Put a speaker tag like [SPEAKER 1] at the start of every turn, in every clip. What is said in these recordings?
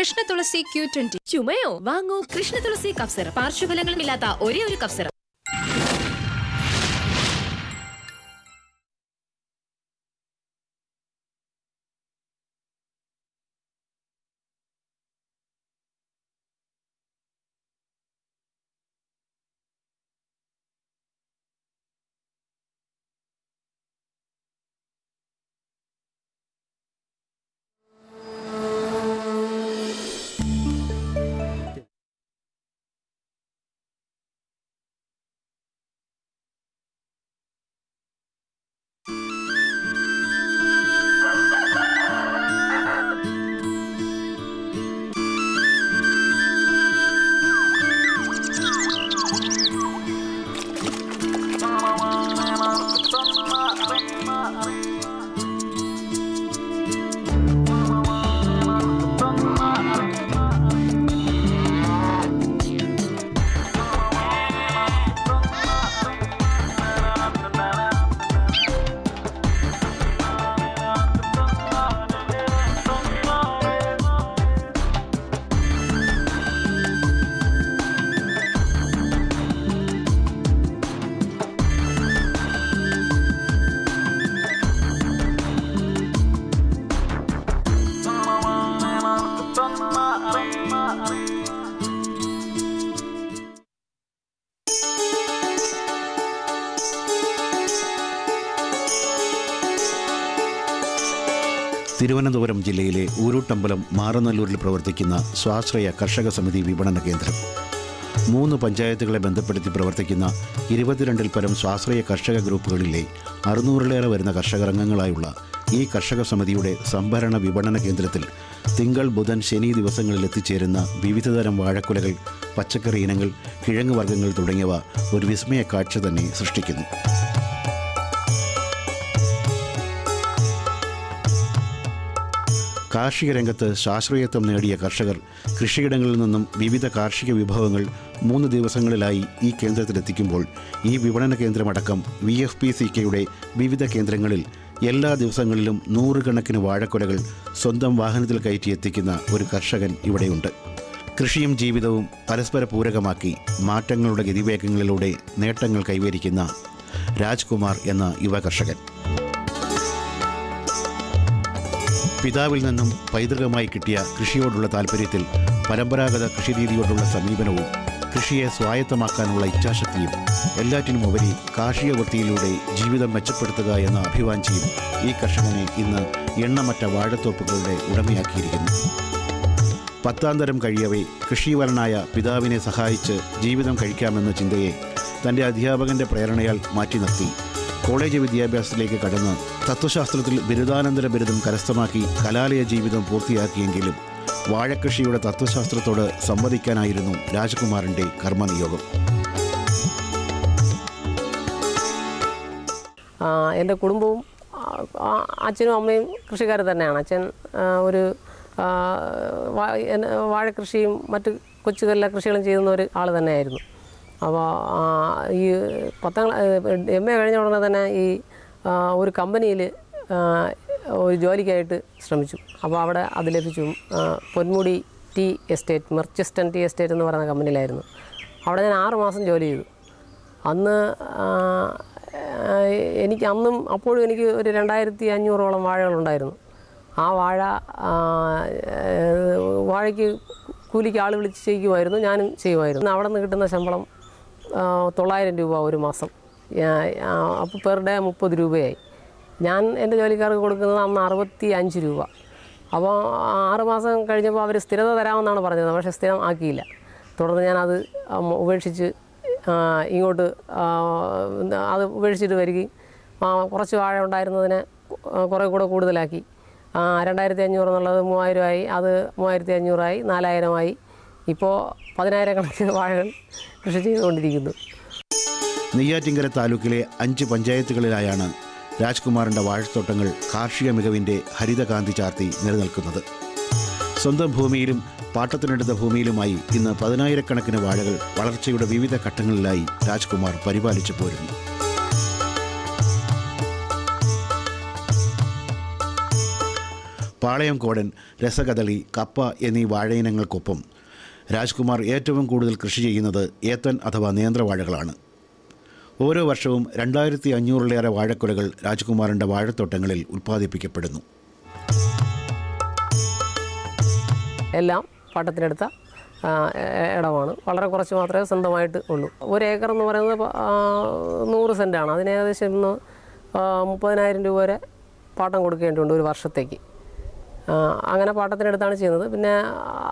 [SPEAKER 1] കൃഷ്ണ തുളസി Q20.
[SPEAKER 2] ചുമയോ? വാങ്ങൂ Krishna തുളസി cough syrup. പാർശ്വഫലങ്ങളുമില്ലാത്ത ഒരേ ഒരു cough syrup.
[SPEAKER 3] Thiruvananthapuram ജില്ലയിലെ ഊരൂട്ടമ്പലം മാറനല്ലൂരിൽ പ്രവർത്തിക്കുന്ന സ്വാശ്രയ കർഷക സമിതി വിപണന കേന്ദ്രം. 3 പഞ്ചായത്തുകളെ ബന്ധപ്പെടുത്തി പ്രവർത്തിക്കുന്ന 22-ൽ പരം സ്വാശ്രയ കർഷക ഗ്രൂപ്പുകളിലെ 600-ലേറെ വരുന്ന കർഷകർ അംഗങ്ങളായുള്ള ഈ കർഷക സമിതിയുടെ സംഭരണ വിപണന കേന്ദ്രത്തിൽ തിങ്കൾ, ബുധൻ, ശനി ദിവസങ്ങളിൽ എത്തിച്ചേരുന്ന വിവിധതരം വാഴക്കുലകൾ, പച്ചക്കറി ഇനങ്ങൾ, കിഴങ്ങ് വർഗ്ഗങ്ങൾ തുടങ്ങിയവ ഒരു വിസ്മയ കാഴ്ച തന്നെ സൃഷ്ടിക്കുന്നു. കാർഷിക രംഗത്ത് ശാസ്ത്രീയത്വം നേടിയ കർഷകർ കൃഷിയിടങ്ങളിൽ നിന്നും വിവിധ കാർഷിക വിഭവങ്ങൾ 3 ദിവസങ്ങളിലായി ഈ കേന്ദ്രത്തിലെത്തിക്കുമ്പോൾ ഈ വിപണന കേന്ദ്രമടക്കം VFPCKയുടെ വിവിധ കേന്ദ്രങ്ങളിൽ എല്ലാ ദിവസങ്ങളിലും 100 കണക്കിന് വാഴക്കുലകൾ സ്വന്തം വാഹനത്തിൽ കയറ്റി എത്തിക്കുന്ന ഒരു കർഷകൻ ഇവിടെയുണ്ട്. കൃഷിയും ജീവിതവും പരസ്പര പൂരകമാക്കി മാറ്റങ്ങളുടെ ഗതിവേഗങ്ങളിലൂടെ നേട്ടങ്ങൾ കൈവരിക്കുന്ന രാജ്കുമാർ എന്ന യുവ കർഷകൻ. പിതാവിൽ നിന്നും പൈതൃകമായി കിട്ടിയ കൃഷിയോടുള്ള താൽപ്പര്യത്തിൽ പരമ്പരാഗത കൃഷിരീതിയോടുള്ള സമീപനവും കൃഷിയെ സ്വായത്തമാക്കാനുള്ള ഇച്ഛാശക്തിയും എല്ലാറ്റിനുമുപരി കാർഷിക വൃത്തിയിലൂടെ ജീവിതം മെച്ചപ്പെടുത്തുക എന്ന അഭിവാഞ്ചിയും ഈ കർഷകനെ ഇന്ന് എണ്ണമറ്റ വാഴത്തോപ്പുകളുടെ ഉടമയാക്കിയിരിക്കുന്നു. 10ാം തരം കഴിയവേ കൃഷിവരനായ പിതാവിനെ സഹായിച്ച് ജീവിതം കഴിക്കാമെന്ന ചിന്തയെ തൻ്റെ അധ്യാപകൻ്റെ പ്രേരണയാൽ മാറ്റി നിർത്തി കോളേജ് വിദ്യാഭ്യാസത്തിലേക്ക് കടന്ന് തത്വശാസ്ത്രത്തിൽ ബിരുദാനന്തര ബിരുദം കരസ്ഥമാക്കി കലാലയ ജീവിതം പൂർത്തിയാക്കിയെങ്കിലും വാഴക്കൃഷിയുടെ തത്വശാസ്ത്രത്തോട് സംവദിക്കാനായിരുന്നു രാജ്കുമാറിൻ്റെ കർമ്മനിയോഗം.
[SPEAKER 4] എൻ്റെ കുടുംബവും അച്ഛനും അമ്മയും കൃഷിക്കാർ തന്നെയാണ്. അച്ഛൻ ഒരു വാഴക്കൃഷിയും മറ്റ് കൊച്ചുകല്ല കൃഷികളും ചെയ്യുന്ന ഒരു ആൾ തന്നെയായിരുന്നു. അപ്പോൾ ഈ 10ാം MA കഴിഞ്ഞ ഉടനെ തന്നെ ഈ ഒരു കമ്പനിയിൽ ഒരു ജോലിക്കായിട്ട് ശ്രമിച്ചു. അപ്പോൾ അവിടെ അത് ലഭിച്ചു. Ponmudi tea estate, Merchiston tea estate എന്ന് പറയുന്ന കമ്പനിയിലായിരുന്നു. അവിടെ ഞാൻ 6 മാസം ജോലി ചെയ്തു. അന്ന് അപ്പോഴും എനിക്ക് ഒരു 2500ഓളം വാഴകളുണ്ടായിരുന്നു. ആ വാഴയ്ക്ക് കൂലിക്ക് ആൾ വിളിച്ച് ചെയ്യുമായിരുന്നു, ഞാനും ചെയ്യുമായിരുന്നു. അവിടെ നിന്ന് കിട്ടുന്ന ശമ്പളം 900 രൂപ ഒരു മാസം. അപ്പോൾ പെർ ഡേ 30 രൂപയായി. ഞാൻ എൻ്റെ ജോലിക്കാർക്ക് കൊടുക്കുന്നത് അന്ന് 65 രൂപ. അപ്പോൾ 6 മാസം കഴിഞ്ഞപ്പോൾ അവർ സ്ഥിരത തരാമെന്നാണ് പറഞ്ഞത്, പക്ഷേ സ്ഥിരം ആക്കിയില്ല. തുടർന്ന് ഞാനത് ഉപേക്ഷിച്ച് ഇങ്ങോട്ട് അത് ഉപേക്ഷിച്ചിട്ട് വരികയും കുറച്ച് വാഴ ഉണ്ടായിരുന്നതിനെ കുറേ കൂടെ കൂടുതലാക്കി 2500 എന്നുള്ളത് 3000 ആയി, അത് 3500 ആയി, 4000 ആയി. ഇപ്പോൾ 10,000 കണക്കിന് വാഴകൾ കൃഷി ചെയ്തുകൊണ്ടിരിക്കുന്നു.
[SPEAKER 3] നെയ്യാറ്റിൻകര താലൂക്കിലെ 5 പഞ്ചായത്തുകളിലായാണ് രാജ്കുമാറിൻ്റെ വാഴത്തോട്ടങ്ങൾ കാർഷിക മികവിൻ്റെ ഹരിതകാന്തി ചാർത്തി നിലനിൽക്കുന്നത്. സ്വന്തം ഭൂമിയിലും പാട്ടത്തിനെടുത്ത ഭൂമിയിലുമായി ഇന്ന് 10,000 കണക്കിന് വാഴകൾ വളർച്ചയുടെ വിവിധ ഘട്ടങ്ങളിലായി രാജ്കുമാർ പരിപാലിച്ചു പോരുന്നു. പാളയംകോടൻ, രസകദളി, കപ്പ എന്നീ വാഴയിനങ്ങൾക്കൊപ്പം രാജ്കുമാർ ഏറ്റവും കൂടുതൽ കൃഷി ചെയ്യുന്നത് ഏത്തൻ അഥവാ നേന്ത്രവാഴകളാണ്. ഓരോ വർഷവും 2500-ലേറെ വാഴക്കുലകൾ രാജ്കുമാറിൻ്റെ വാഴത്തോട്ടങ്ങളിൽ ഉൽപ്പാദിപ്പിക്കപ്പെടുന്നു.
[SPEAKER 4] എല്ലാം പാട്ടത്തിനെടുത്ത ഇടമാണ്. വളരെ കുറച്ച് മാത്രമേ സ്വന്തമായിട്ട് ഉള്ളൂ. 1 ഏക്കർ എന്ന് പറയുന്നത് 100 സെൻറ്റാണ്. അതിന് ഏകദേശം ഇന്ന് 30,000 രൂപ വരെ പാട്ടം കൊടുക്കേണ്ടതുണ്ട് ഒരു വർഷത്തേക്ക്. അങ്ങനെ പാട്ടത്തിനെടുത്താണ് ചെയ്യുന്നത്. പിന്നെ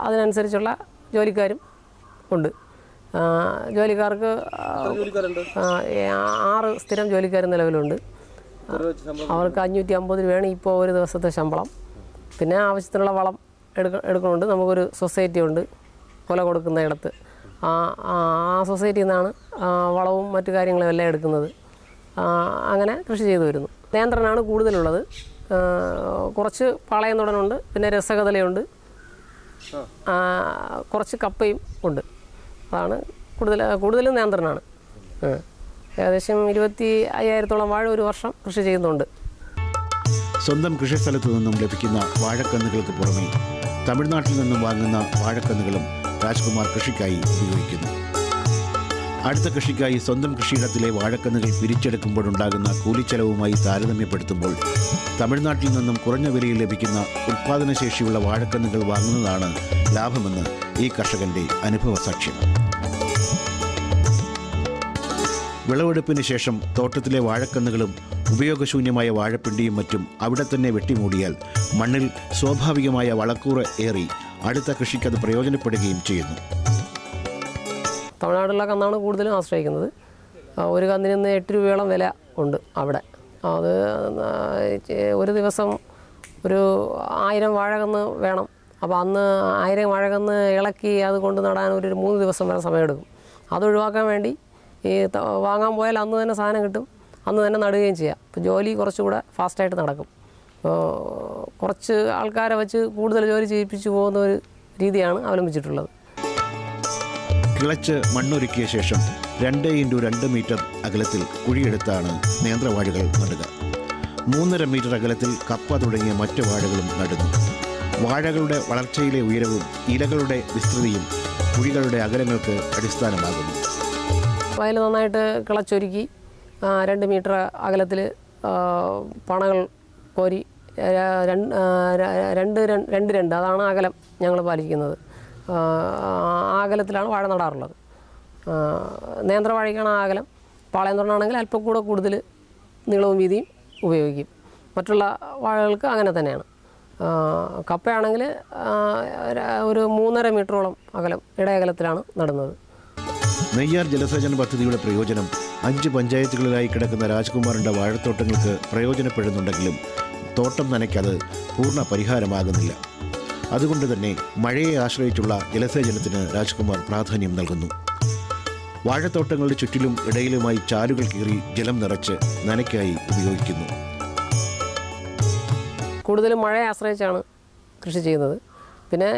[SPEAKER 4] അതിനനുസരിച്ചുള്ള ജോലിക്കാരും ഉണ്ട്. ജോലിക്കാർക്ക് 6 സ്ഥിരം ജോലിക്കാർ നിലവിലുണ്ട്. അവർക്ക് 550 രൂപയാണ് ഇപ്പോൾ ഒരു ദിവസത്തെ ശമ്പളം. പിന്നെ ആവശ്യത്തിനുള്ള വളം എടുക്കുന്നുണ്ട്. നമുക്കൊരു സൊസൈറ്റി ഉണ്ട് കൊല കൊടുക്കുന്ന ഇടത്ത്. ആ സൊസൈറ്റിയിൽ നിന്നാണ് വളവും മറ്റു കാര്യങ്ങളും എല്ലാം എടുക്കുന്നത്. അങ്ങനെ കൃഷി ചെയ്തു വരുന്നു. നേന്ത്രനാണ് കൂടുതലുള്ളത്. കുറച്ച് പാളയംതോടനുണ്ട്, പിന്നെ രസകദളിയുണ്ട്, കുറച്ച് കപ്പയും ഉണ്ട്. അതാണ് കൂടുതലും നേന്ത്രനാണ്. ഏകദേശം 25,000-ഓളം വാഴ ഒരു വർഷം കൃഷി ചെയ്യുന്നുണ്ട്.
[SPEAKER 3] സ്വന്തം കൃഷിസ്ഥലത്തു നിന്നും ലഭിക്കുന്ന വാഴക്കന്നുകൾക്ക് പുറമെ തമിഴ്നാട്ടിൽ നിന്നും വാങ്ങുന്ന വാഴക്കന്നുകളും രാജ്കുമാർ കൃഷിക്കായി ഉപയോഗിക്കുന്നു. അടുത്ത കൃഷിക്കായി സ്വന്തം കൃഷിയിടത്തിലെ വാഴക്കന്നുകൾ പിരിച്ചെടുക്കുമ്പോഴുണ്ടാകുന്ന കൂലിച്ചെലവുമായി താരതമ്യപ്പെടുത്തുമ്പോൾ തമിഴ്നാട്ടിൽ നിന്നും കുറഞ്ഞ വിലയിൽ ലഭിക്കുന്ന ഉൽപ്പാദനശേഷിയുള്ള വാഴക്കന്നുകൾ വാങ്ങുന്നതാണ് ലാഭമെന്ന് ഈ കർഷകന്റെ അനുഭവ സാക്ഷ്യം. വിളവെടുപ്പിന് ശേഷം തോട്ടത്തിലെ വാഴക്കന്നുകളും ഉപയോഗശൂന്യമായ വാഴപ്പിണ്ടിയും മറ്റും അവിടെ തന്നെ വെട്ടിമൂടിയാൽ മണ്ണിൽ സ്വാഭാവികമായ വളക്കൂറ് ഏറി അടുത്ത കൃഷിക്കത് പ്രയോജനപ്പെടുകയും ചെയ്യുന്നു.
[SPEAKER 4] തമിഴ്നാട്ടിലുള്ള കന്നാണ് കൂടുതലും ആശ്രയിക്കുന്നത്. ഒരു കന്നിന് 8 രൂപയോളം വില ഉണ്ട് അവിടെ. അത് ഒരു ദിവസം ഒരു 1000 വാഴകന്ന് വേണം. അപ്പോൾ അന്ന് 1000 വാഴകന്ന് ഇളക്കി അത് കൊണ്ട് നടാൻ ഒരു 3 ദിവസം വരെ സമയമെടുക്കും. അതൊഴിവാക്കാൻ വേണ്ടി ഈ വാങ്ങാൻ പോയാൽ അന്ന് തന്നെ സാധനം കിട്ടും, അന്ന് തന്നെ നടുകയും ചെയ്യാം. അപ്പോൾ ജോലി കുറച്ചുകൂടെ ഫാസ്റ്റായിട്ട് നടക്കും. കുറച്ച് ആൾക്കാരെ വെച്ച് കൂടുതൽ ജോലി ചെയ്യിപ്പിച്ചു പോകുന്ന ഒരു രീതിയാണ് അവലംബിച്ചിട്ടുള്ളത്.
[SPEAKER 3] കിളച്ച് മണ്ണൊരുക്കിയ ശേഷം 2x2 മീറ്റർ അകലത്തിൽ കുഴിയെടുത്താണ് നേന്ത്രവാഴകൾ നടുക. 3.5 മീറ്റർ അകലത്തിൽ കപ്പ തുടങ്ങിയ മറ്റ് വാഴകളും നടുന്നു. വാഴകളുടെ വളർച്ചയിലെ ഉയരവും ഇലകളുടെ വിസ്തൃതിയും കുഴികളുടെ അകലങ്ങൾക്ക് അടിസ്ഥാനമാകുന്നു.
[SPEAKER 4] വയൽ നന്നായിട്ട് കിളച്ചൊരുക്കി 2 മീറ്റർ അകലത്തിൽ പണകൾ കോരി 2 അതാണ് അകലം ഞങ്ങൾ പാലിക്കുന്നത്. ആ അകലത്തിലാണ് വാഴ നടാറുള്ളത്. നേന്ത്രവാഴയ്ക്കാണ് ആ അകലം. പാളയംതോടനാണെങ്കിൽ അല്പം കൂടെ കൂടുതൽ നീളവും വീതിയും ഉപയോഗിക്കും. മറ്റുള്ള വാഴകൾക്ക് അങ്ങനെ തന്നെയാണ്. കപ്പയാണെങ്കിൽ ഒരു 3.5 മീറ്ററോളം അകലം ഇടയകലത്തിലാണ് നടുന്നത്.
[SPEAKER 3] നെയ്യാർ ജലസേചന പദ്ധതിയുടെ പ്രയോജനം 5 പഞ്ചായത്തുകളിലായി കിടക്കുന്ന രാജ്കുമാറിൻ്റെ വാഴത്തോട്ടങ്ങൾക്ക് പ്രയോജനപ്പെടുന്നുണ്ടെങ്കിലും തോട്ടം നനയ്ക്കത് പൂർണ്ണ പരിഹാരമാകുന്നില്ല. അതുകൊണ്ട് തന്നെ മഴയെ ആശ്രയിച്ചുള്ള ജലസേചനത്തിന് രാജ്കുമാർ പ്രാധാന്യം നൽകുന്നു. വാഴത്തോട്ടങ്ങളുടെ ചുറ്റിലും ഇടയിലുമായി ചാലുകൾ കീറി ജലം നിറച്ച് നനയ്ക്കായി ഉപയോഗിക്കുന്നു.
[SPEAKER 4] കൂടുതലും മഴയെ ആശ്രയിച്ചാണ് കൃഷി ചെയ്യുന്നത്. പിന്നെ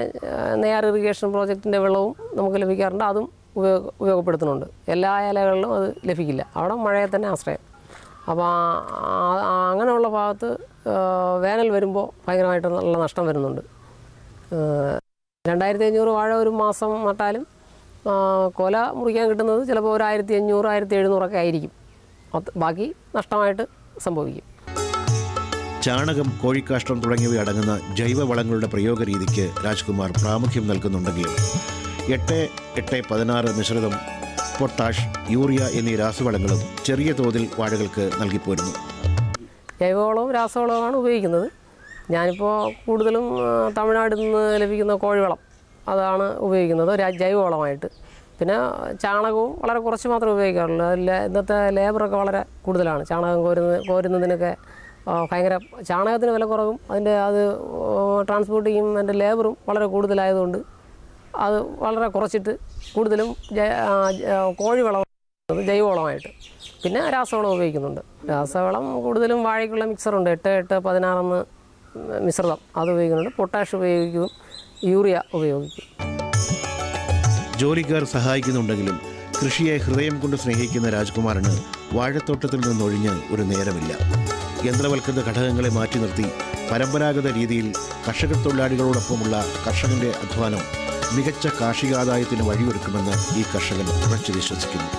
[SPEAKER 4] നെയ്യാർ ഇറിഗേഷൻ പ്രോജക്റ്റിൻ്റെ വെള്ളവും നമുക്ക് ലഭിക്കാറുണ്ട്. അതും ഉപയോഗപ്പെടുത്തുന്നുണ്ട്. എല്ലാ ഇലകളിലും അത് ലഭിക്കില്ല. അവിടെ മഴയെ തന്നെ ആശ്രയം. അപ്പോൾ അങ്ങനെയുള്ള ഭാഗത്ത് വേനൽ വരുമ്പോൾ ഭയങ്കരമായിട്ട് നല്ല നഷ്ടം വരുന്നുണ്ട്. 2500 വാഴ ഒരു മാസം നട്ടാലും കൊല മുറിക്കാൻ കിട്ടുന്നത് ചിലപ്പോൾ ഒരു 1500, 1700 ഒക്കെ ആയിരിക്കും. ബാക്കി നഷ്ടമായിട്ട് സംഭവിക്കും.
[SPEAKER 3] ചാണകം, കോഴിക്കാഷ്ടം തുടങ്ങിയവ അടങ്ങുന്ന ജൈവവളങ്ങളുടെ പ്രയോഗ രീതിക്ക് രാജ്കുമാർ പ്രാമുഖ്യം നൽകുന്നുണ്ടെങ്കിലും 8-8-16 മിശ്രിതം, പൊട്ടാഷ്, യൂറിയ എന്നീ രാസവളങ്ങളും ചെറിയ തോതിൽ വാഴകൾക്ക് നൽകിപ്പോരുന്നു.
[SPEAKER 4] ജൈവവളവും രാസവളവുമാണ് ഉപയോഗിക്കുന്നത്. ഞാനിപ്പോൾ കൂടുതലും തമിഴ്നാട്ടിൽ നിന്ന് ലഭിക്കുന്ന കോഴിവളം അതാണ് ഉപയോഗിക്കുന്നത് ജൈവവളമായിട്ട്. പിന്നെ ചാണകവും വളരെ കുറച്ച് മാത്രമേ ഉപയോഗിക്കാറുള്ളൂ. ഇന്നത്തെ ലേബറൊക്കെ വളരെ കൂടുതലാണ്. ചാണകം കോരുന്നതിനൊക്കെ ഭയങ്കര ചാണകത്തിന് വില കുറവും അത് ട്രാൻസ്പോർട്ട് ചെയ്യും. അതിൻ്റെ ലേബറും വളരെ കൂടുതലായതുകൊണ്ട് അത് വളരെ കുറച്ചിട്ട് കൂടുതലും കോഴിവളം ജൈവവളമായിട്ട്. പിന്നെ രാസവളം ഉപയോഗിക്കുന്നുണ്ട്. രാസവളം കൂടുതലും വാഴയ്ക്കുള്ള മിക്സറുണ്ട്, 8-8-16 മിശ്രിതം, അത് ഉപയോഗിക്കുന്നുണ്ട്. പൊട്ടാഷ് ഉപയോഗിക്കും, യൂറിയ ഉപയോഗിക്കും.
[SPEAKER 3] ജോലിക്കാർ സഹായിക്കുന്നുണ്ടെങ്കിലും കൃഷിയെ ഹൃദയം കൊണ്ട് സ്നേഹിക്കുന്ന രാജ്കുമാറിന് വാഴത്തോട്ടത്തിൽ നിന്നൊഴിഞ്ഞ് ഒരു നേരമില്ല. യന്ത്രവൽകൃത ഘടകങ്ങളെ മാറ്റി നിർത്തി പരമ്പരാഗത രീതിയിൽ കർഷക തൊഴിലാളികളോടൊപ്പമുള്ള കർഷകന്റെ അധ്വാനം മികച്ച കാർഷികാദായത്തിന് വഴിയൊരുക്കുമെന്ന് ഈ കർഷകൻ ഉറച്ചു വിശ്വസിക്കുന്നു.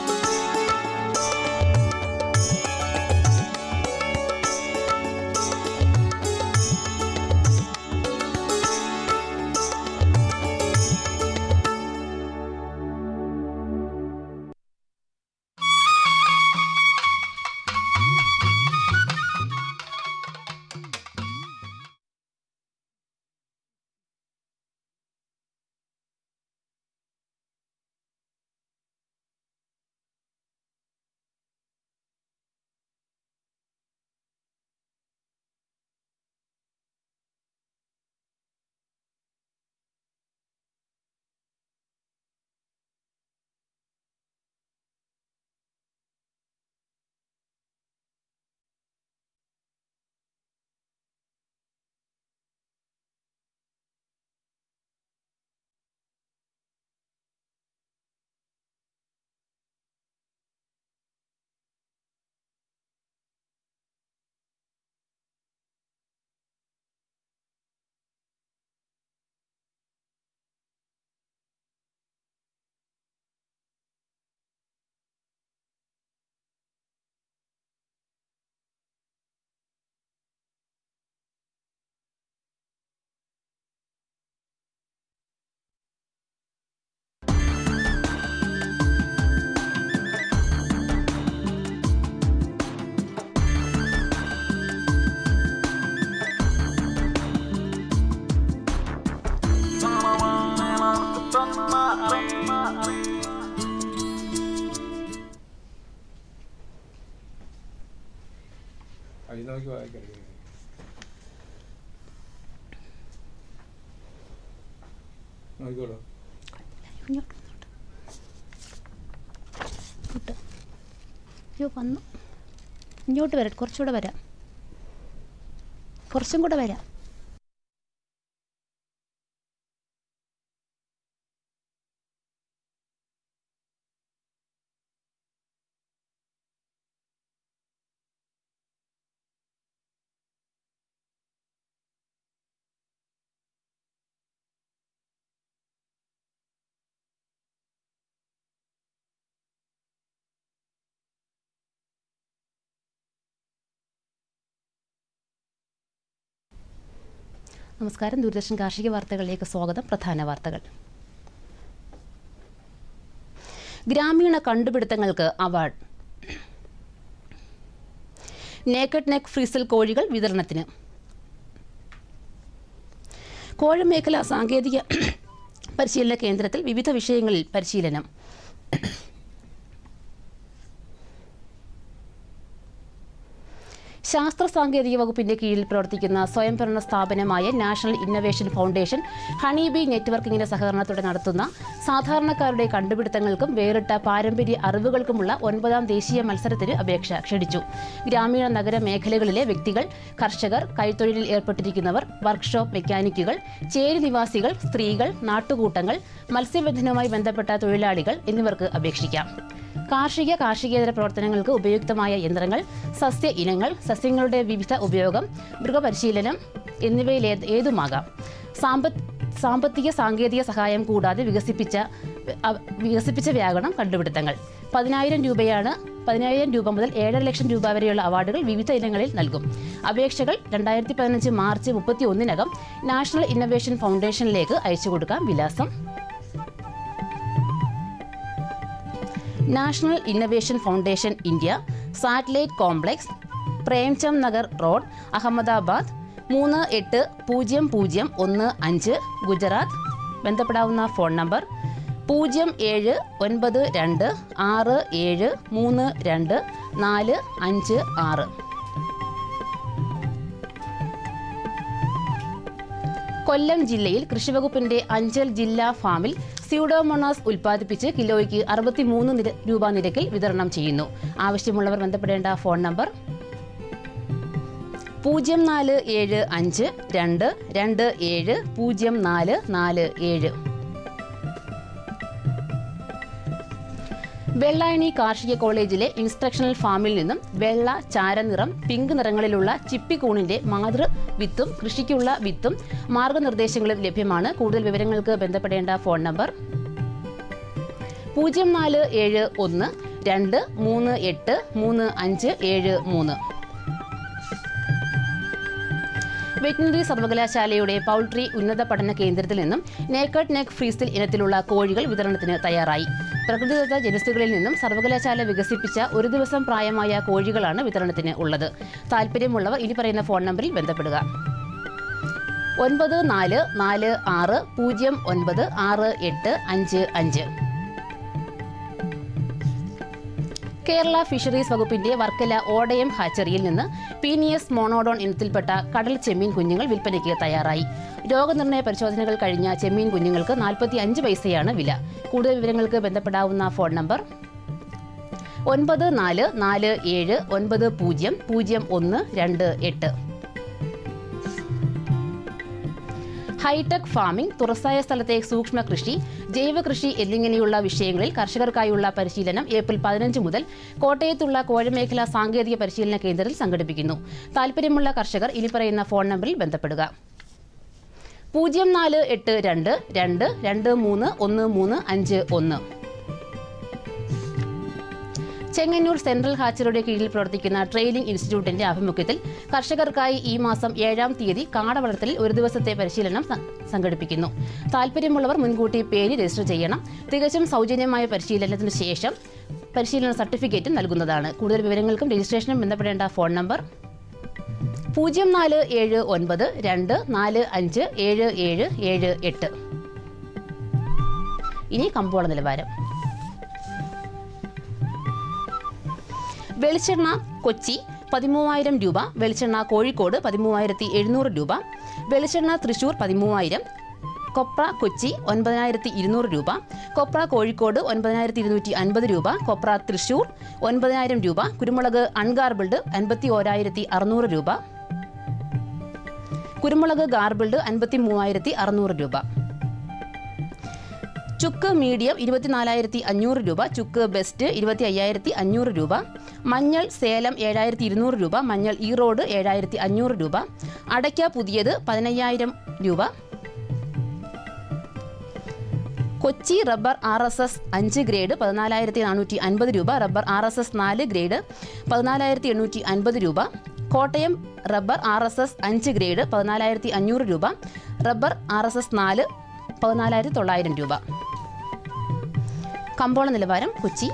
[SPEAKER 1] വന്നു ഇങ്ങോട്ട് വരാം, കുറച്ചുകൂടെ വരാം, കുറച്ചും കൂടെ വരാം. നമസ്കാരം. ദൂരദർശൻ കാർഷിക വാർത്തകളിലേക്ക് സ്വാഗതം. പ്രധാന വാർത്തകൾ. ഗ്രാമീണ കണ്ടുപിടുത്തങ്ങൾക്ക് അവാർഡ്. നേക്കഡ് നെക്ക് ഫ്രീസൽ കോഴികൾ വിതരണത്തിന്. കോഴമേഖല സാങ്കേതിക പരിശീലന കേന്ദ്രത്തിൽ വിവിധ വിഷയങ്ങളിൽ പരിശീലനം. ശാസ്ത്ര സാങ്കേതിക വകുപ്പിന്റെ കീഴിൽ പ്രവർത്തിക്കുന്ന സ്വയംഭരണ സ്ഥാപനമായ നാഷണൽ ഇന്നൊവേഷൻ ഫൗണ്ടേഷൻ ഹണിബി നെറ്റ്വർക്കിംഗിന്റെ സഹകരണത്തോടെ നടത്തുന്ന സാധാരണക്കാരുടെ കണ്ടുപിടുത്തങ്ങൾക്കും വേറിട്ട പാരമ്പര്യ അറിവുകൾക്കുമുള്ള 9ാം ദേശീയ മത്സരത്തിന് അപേക്ഷ ക്ഷണിച്ചു. ഗ്രാമീണ നഗര മേഖലകളിലെ വ്യക്തികൾ, കർഷകർ, കൈത്തൊഴിലിൽ ഏർപ്പെട്ടിരിക്കുന്നവർ, വർക്ക്ഷോപ്പ് മെക്കാനിക്കുകൾ, ചേരി നിവാസികൾ, സ്ത്രീകൾ, നാട്ടുകൂട്ടങ്ങൾ, മത്സ്യബന്ധനവുമായി ബന്ധപ്പെട്ട തൊഴിലാളികൾ എന്നിവർക്ക് അപേക്ഷിക്കാം. കാർഷികേതര പ്രവർത്തനങ്ങൾക്ക് ഉപയുക്തമായ യന്ത്രങ്ങൾ, സസ്യ ഇനങ്ങൾ, സസ്യങ്ങളുടെ വിവിധ ഉപയോഗം, മൃഗപരിശീലനം എന്നിവയിൽ ഏതുമാകാം. സാമ്പത്തിക സാങ്കേതിക സഹായം കൂടാതെ വികസിപ്പിച്ച വ്യാകരണം കണ്ടുപിടുത്തങ്ങൾ. 10,000 രൂപ മുതൽ 7.5 ലക്ഷം രൂപ വരെയുള്ള അവാർഡുകൾ വിവിധ ഇനങ്ങളിൽ നൽകും. അപേക്ഷകൾ 2015 മാർച്ച് 31 നാഷണൽ ഇന്നൊവേഷൻ ഫൗണ്ടേഷനിലേക്ക് അയച്ചു കൊടുക്കാം. വിലാസം: National Innovation Foundation India, Satellite Complex, Premchand Nagar Road, Ahmedabad 380015, Gujarat. ബന്ധപ്പെടാവുന്ന ഫോൺ നമ്പർ 0792673245. കൊല്ലം ജില്ലയിൽ കൃഷിവകുപ്പിന്റെ അഞ്ചൽ ജില്ലാ ഫാമിൽ സ്യൂഡോമോണാസ് ഉൽപ്പാദിപ്പിച്ച് കിലോയ്ക്ക് 63 രൂപ നിരക്കിൽ വിതരണം ചെയ്യുന്നു. ആവശ്യമുള്ളവർ ബന്ധപ്പെടേണ്ട ഫോൺ നമ്പർ 0475227047. വെള്ളായണി കാർഷിക കോളേജിലെ ഇൻസ്ട്രക്ഷണൽ ഫാമിൽ നിന്നും വെള്ള, ചാരനിറം, പിങ്ക് നിറങ്ങളിലുള്ള ചിപ്പിക്കൂണിന്റെ മാതൃ വിത്തും കൃഷിക്കുള്ള വിത്തും മാർഗനിർദ്ദേശങ്ങളും ലഭ്യമാണ്. കൂടുതൽ വിവരങ്ങൾക്ക് ബന്ധപ്പെടേണ്ട ഫോൺ നമ്പർ 0471 238 3573. വെറ്റിനറി സർവകലാശാലയുടെ പൗൾട്രി ഉന്നത പഠന കേന്ദ്രത്തിൽ നിന്നും നേക്കഡ് നെക്ക് ഫ്രീസിൽ ഇനത്തിലുള്ള കോഴികൾ വിതരണത്തിന് തയ്യാറായി. പ്രകൃതിദത്ത ജനുസുകളിൽ നിന്നും സർവകലാശാല വികസിപ്പിച്ച ഒരു ദിവസം പ്രായമായ കോഴികളാണ് വിതരണത്തിന് ഉള്ളത്. താല്പര്യമുള്ളവർ ഇനി പറയുന്ന ഫോൺ നമ്പറിൽ ബന്ധപ്പെടുക. 9440968555. കേരള ഫിഷറീസ് വകുപ്പിന്റെ വർക്കല ഓടയം ഹാച്ചറിയിൽ നിന്ന് പീനിയസ് മോണോഡോൺ ഇനത്തിൽപ്പെട്ട കടൽ ചെമ്മീൻ കുഞ്ഞുങ്ങൾ വിൽപ്പനയ്ക്ക് തയ്യാറായി. രോഗനിർണയ പരിശോധനകൾ കഴിഞ്ഞ ചെമ്മീൻ കുഞ്ഞുങ്ങൾക്ക് 45 പൈസയാണ് വില. കൂടുതൽ വിവരങ്ങൾക്ക് ബന്ധപ്പെടാവുന്ന ഫോൺ നമ്പർ 9447900128. ഹൈടെക് ഫാമിംഗ്, തുറസായ സ്ഥലത്തെ സൂക്ഷ്മ കൃഷി, ജൈവ കൃഷി എന്നിങ്ങനെയുള്ള വിഷയങ്ങളിൽ കർഷകർക്കായുള്ള പരിശീലനം ഏപ്രിൽ 15 മുതൽ കോട്ടയത്തുള്ള കോഴമേഖല സാങ്കേതിക പരിശീലന കേന്ദ്രത്തിൽ സംഘടിപ്പിക്കുന്നു. താല്പര്യമുള്ള കർഷകർ ഇനി പറയുന്ന ഫോൺ നമ്പറിൽ ബന്ധപ്പെടുക. 0482 2231351. ചെങ്ങന്നൂർ സെൻട്രൽ ഹാച്ചറിയുടെ കീഴിൽ പ്രവർത്തിക്കുന്ന ട്രെയിനിംഗ് ഇൻസ്റ്റിറ്റ്യൂട്ടിന്റെ ആഭിമുഖ്യത്തിൽ കർഷകർക്കായി ഈ മാസം 7-ാം തീയതി കാട വളർത്തലിൽ ഒരു ദിവസത്തെ പരിശീലനം സംഘടിപ്പിക്കുന്നു. താല്പര്യമുള്ളവർ മുൻകൂട്ടി പേര് രജിസ്റ്റർ ചെയ്യണം. തികച്ചും സൗജന്യമായ പരിശീലനത്തിന് ശേഷം പരിശീലന സർട്ടിഫിക്കറ്റും നൽകുന്നതാണ്. കൂടുതൽ വിവരങ്ങൾക്കും രജിസ്ട്രേഷനും ബന്ധപ്പെടേണ്ട ഫോൺ നമ്പർ 0479 2457778. ഇനി കമ്പോള നിലവാരം. വെളിച്ചെണ്ണ കൊച്ചി 13,000 രൂപ, വെളിച്ചെണ്ണ കോഴിക്കോട് 13,700 രൂപ, വെളിച്ചെണ്ണ തൃശൂർ 13,000, കൊപ്ര കൊച്ചി 9,200 രൂപ, കൊപ്ര കോഴിക്കോട് 9,250 രൂപ, കൊപ്ര തൃശൂർ 9,000 രൂപ, കുരുമുളക് അൺഗാർബിൾഡ് 51,600 രൂപ, കുരുമുളക് ഗാർബിൾഡ് 53,600 രൂപ, ചുക്ക് മീഡിയം 24,500 രൂപ, ചുക്ക് ബെസ്റ്റ് 25,500 രൂപ, മഞ്ഞൾ സേലം 7,200 രൂപ, മഞ്ഞൾ ഈറോഡ് 7,500 രൂപ, അടയ്ക്ക പുതിയത് 15,000 രൂപ, കൊച്ചി റബ്ബർ RSS 5 ഗ്രേഡ് 14,450 രൂപ, റബ്ബർ RSS 4 ഗ്രേഡ് 14,850 രൂപ, കോട്ടയം റബ്ബർ RSS 5 ഗ്രേഡ് 14,500 രൂപ, റബ്ബർ RSS 4 14,900 രൂപ. കമ്പോള നിലവാരം കൊച്ചി.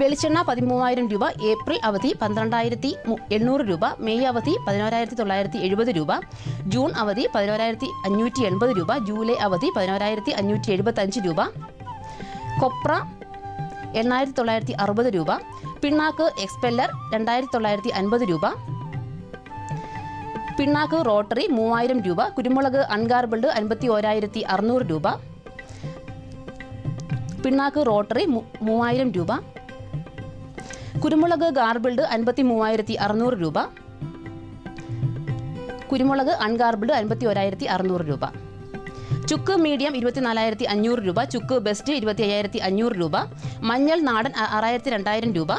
[SPEAKER 1] വെളിച്ചെണ്ണ 13,000 രൂപ, ഏപ്രിൽ അവധി 12,800 രൂപ, മെയ് അവധി 11,970 രൂപ, ജൂൺ അവധി 11,580 രൂപ, ജൂലൈ അവധി 11,575 രൂപ, കൊപ്ര 8,960 രൂപ, പിണ്ണാക്ക് എക്സ്പെല്ലർ 2,950 രൂപ, പിണ്ണാക്ക് റോട്ടറി 3,000 രൂപ, കുരുമുളക് അൺഗാർബിൾഡ് 51,600 രൂപ, പിണ്ണാക്ക് റോട്ടറി 3,000 രൂപ, കുരുമുളക് ഗാർബിൾഡ് 53,600 രൂപ, കുരുമുളക് അൺഗാർബിൾഡ് 51,600 രൂപ, ചുക്ക് മീഡിയം 24,500 രൂപ, ചുക്ക് ബെസ്റ്റ് 25,500 രൂപ, മഞ്ഞൾ നാടൻ 6,200 രൂപ,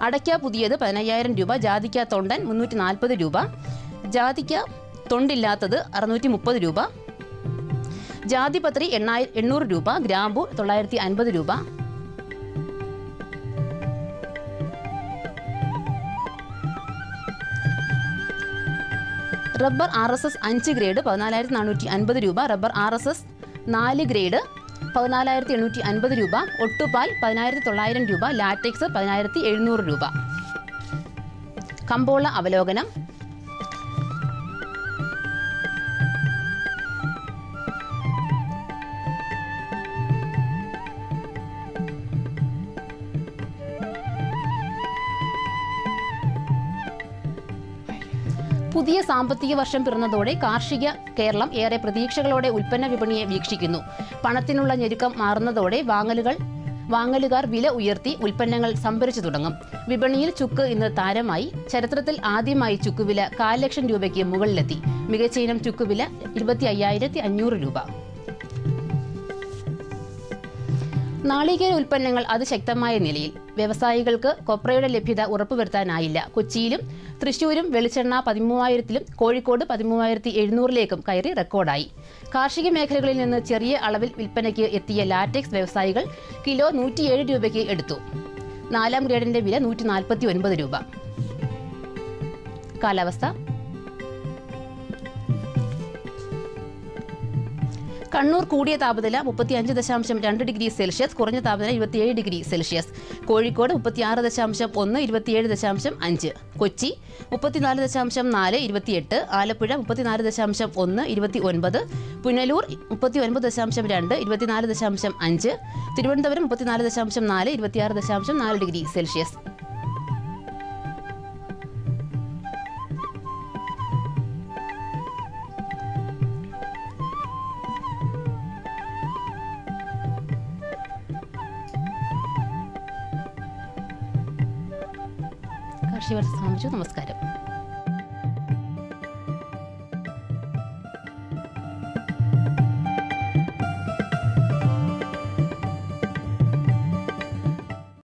[SPEAKER 1] അടയ്ക്ക പുതിയത് 15,000 രൂപ, ജാതിക്ക തൊണ്ടൻ 340 രൂപ, ജാതിക്ക തൊണ്ടില്ലാത്തത് 630 രൂപ, ജാതിപത്രി 800 രൂപ, ഗ്രാമ്പു 950 രൂപ, റബ്ബർ RSS 5 ഗ്രേഡ് 14,450 രൂപ, റബ്ബർ RSS 4 ഗ്രേഡ് 14,850 രൂപ, ഒട്ടുപാൽ 10,900 രൂപ, ലാറ്റക്സ് 10,700 രൂപ. കമ്പോള അവലോകനം. പുതിയ സാമ്പത്തിക വർഷം പിറന്നതോടെ കാർഷിക കേരളം ഏറെ പ്രതീക്ഷകളോടെ ഉൽപ്പന്ന വിപണിയെ വീക്ഷിക്കുന്നു. പണത്തിനുള്ള ഞെരുക്കം മാറുന്നതോടെ വാങ്ങലുകാർ വില ഉയർത്തി ഉൽപ്പന്നങ്ങൾ സംഭരിച്ചു തുടങ്ങും. വിപണിയിൽ ചുക്ക് ഇന്ന് താരമായി. ചരിത്രത്തിൽ ആദ്യമായി ചുക്കുവില 1,00,000 രൂപയ്ക്ക് മുകളിലെത്തി. മികച്ച ഇനം ചുക്കുവില 25,500 രൂപ. നാളികേര ഉൽപ്പന്നങ്ങൾ അതിശക്തമായ നിലയിൽ. വ്യവസായികൾക്ക് കൊപ്രയുടെ ലഭ്യത ഉറപ്പുവരുത്താനായില്ല. കൊച്ചിയിലും തൃശൂരും വെളിച്ചെണ്ണ 13,000-ലും കോഴിക്കോട് 13,700-ലേക്കും കയറി റെക്കോർഡായി. കാർഷിക മേഖലകളിൽ നിന്ന് ചെറിയ അളവിൽ വിൽപ്പനയ്ക്ക് എത്തിയ ലാറ്റക്സ് വ്യവസായികൾ കിലോ 107 രൂപയ്ക്ക് എടുത്തു. 4ാം ഗ്രേഡിന്റെ വില 149 രൂപ. കാലാവസ്ഥ. കണ്ണൂർ കൂടിയ താപനില 35.2 ഡിഗ്രി സെൽഷ്യസ്, കുറഞ്ഞ താപനില 27 degree Celsius. Kozhikode 36.1, 27.5. Kochi 34.4, 28. Alappuzha 34.1, 29. Punalur 39.2, 24.5. Thiruvananthapuram 34.4, 26.4 degree Celsius. കാർഷിക വാർത്ത സമാപിച്ചു. നമസ്കാരം.